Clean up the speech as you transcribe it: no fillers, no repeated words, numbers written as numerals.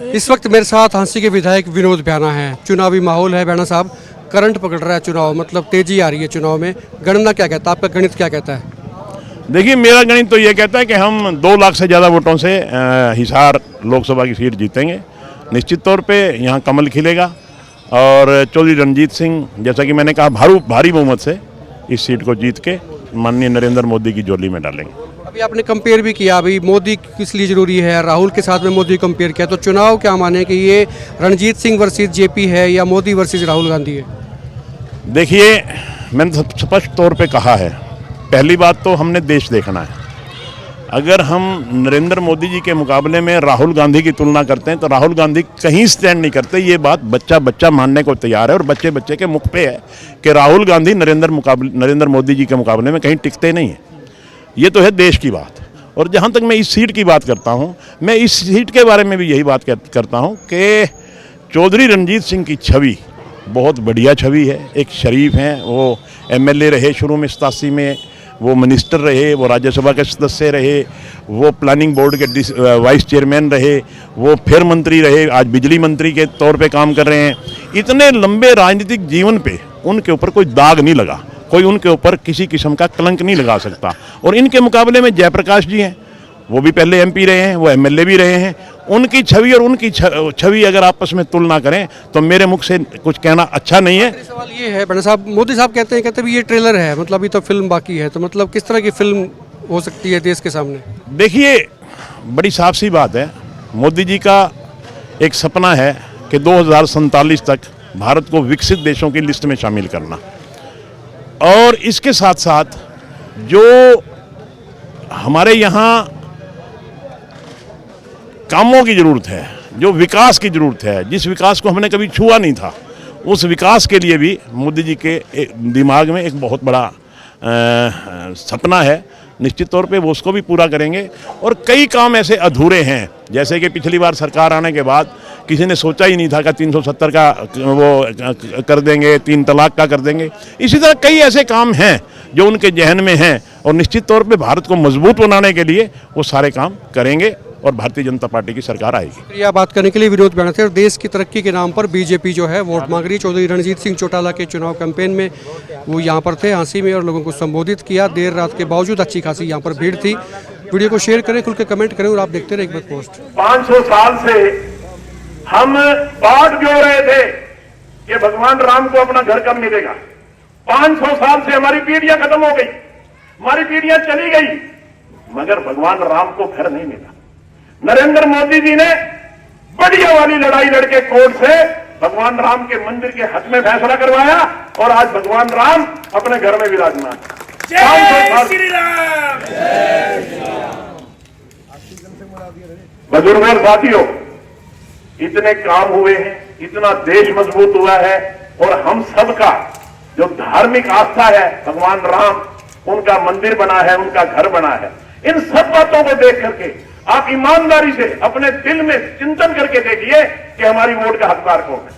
इस वक्त मेरे साथ हांसी के विधायक विनोद भ्याना हैं। चुनावी माहौल है भ्याना साहब, करंट पकड़ रहा है चुनाव, मतलब तेजी आ रही है चुनाव में। गणना क्या कहता है, आपका गणित क्या कहता है? देखिए, मेरा गणित तो ये कहता है कि हम 2 लाख से ज़्यादा वोटों से हिसार लोकसभा की सीट जीतेंगे। निश्चित तौर पे यहाँ कमल खिलेगा और चौधरी रणजीत सिंह, जैसा कि मैंने कहा, भारी बहुमत से इस सीट को जीत के माननीय नरेंद्र मोदी की झोली में डालेंगे। अभी आपने कंपेयर भी किया, अभी मोदी किस लिए जरूरी है, राहुल के साथ में मोदी कंपेयर किया, तो चुनाव क्या माने कि ये रणजीत सिंह वर्सेस जेपी है या मोदी वर्सेस राहुल गांधी है? देखिए, मैंने स्पष्ट तौर पे कहा है, पहली बात तो हमने देश देखना है। अगर हम नरेंद्र मोदी जी के मुकाबले में राहुल गांधी की तुलना करते हैं तो राहुल गांधी कहीं स्टैंड नहीं करते। ये बात बच्चा बच्चा मानने को तैयार है और बच्चे बच्चे के मुख पे है कि राहुल गांधी नरेंद्र मोदी जी के मुकाबले में कहीं टिकते नहीं हैं। ये तो है देश की बात। और जहाँ तक मैं इस सीट की बात करता हूँ, मैं इस सीट के बारे में भी यही बात करता हूँ कि चौधरी रणजीत सिंह की छवि बहुत बढ़िया छवि है। एक शरीफ हैं, वो एमएलए रहे शुरू में 87 में, वो मिनिस्टर रहे, वो राज्यसभा के सदस्य रहे, वो प्लानिंग बोर्ड के वाइस चेयरमैन रहे, वो फिर मंत्री रहे, आज बिजली मंत्री के तौर पे काम कर रहे हैं। इतने लंबे राजनीतिक जीवन पे उनके ऊपर कोई दाग नहीं लगा, कोई उनके ऊपर किसी किस्म का कलंक नहीं लगा सकता। और इनके मुकाबले में जयप्रकाश जी हैं, वो भी पहले एमपी रहे हैं, वो एमएलए भी रहे हैं। उनकी छवि और उनकी छवि अगर आपस में तुलना करें तो मेरे मुख से कुछ कहना अच्छा नहीं है। सवाल ये है भ्याना साहब, मोदी साहब कहते हैं ये ट्रेलर है, मतलब अभी तो फिल्म बाकी है, तो मतलब किस तरह की फिल्म हो सकती है देश के सामने? देखिए, बड़ी साफ सी बात है, मोदी जी का एक सपना है कि 2047 तक भारत को विकसित देशों की लिस्ट में शामिल करना। और इसके साथ साथ जो हमारे यहाँ कामों की ज़रूरत है, जो विकास की ज़रूरत है, जिस विकास को हमने कभी छुआ नहीं था, उस विकास के लिए भी मोदी जी के दिमाग में एक बहुत बड़ा सपना है। निश्चित तौर पे वो उसको भी पूरा करेंगे। और कई काम ऐसे अधूरे हैं, जैसे कि पिछली बार सरकार आने के बाद किसी ने सोचा ही नहीं था कि 370 का वो कर देंगे, 3 तलाक का कर देंगे। इसी तरह कई ऐसे काम हैं जो उनके जहन में हैं और निश्चित तौर पे भारत को मजबूत बनाने के लिए वो सारे काम करेंगे और भारतीय जनता पार्टी की सरकार आएगी। शुक्रिया बात करने के लिए विनोद भ्याना थे। और देश की तरक्की के नाम पर बीजेपी जो है वोट मांग रही है। चौधरी रणजीत सिंह चौटाला के चुनाव कैंपेन में वो यहाँ पर थे हांसी में और लोगों को संबोधित किया। देर रात के बावजूद अच्छी खासी यहाँ पर भीड़ थी। वीडियो को शेयर करें, खुल के कमेंट करें और आप देखते रहे एक बार पोस्ट। 500 साल से हम बाट जो रहे थे कि भगवान राम को अपना घर कब मिलेगा। 500 साल से हमारी पीढ़ियां खत्म हो गई, हमारी पीढ़ियां चली गई, मगर भगवान राम को घर नहीं मिला। नरेंद्र मोदी जी ने बढ़िया वाली लड़ाई लड़के कोर्ट से भगवान राम के मंदिर के हक में फैसला करवाया और आज भगवान राम अपने घर में विराजमान। बुजुर्गों और साथियों, इतने काम हुए हैं, इतना देश मजबूत हुआ है और हम सबका जो धार्मिक आस्था है, भगवान राम, उनका मंदिर बना है, उनका घर बना है। इन सब बातों को देख करके आप ईमानदारी से अपने दिल में चिंतन करके देखिए कि हमारी वोट का हकदार कौन है।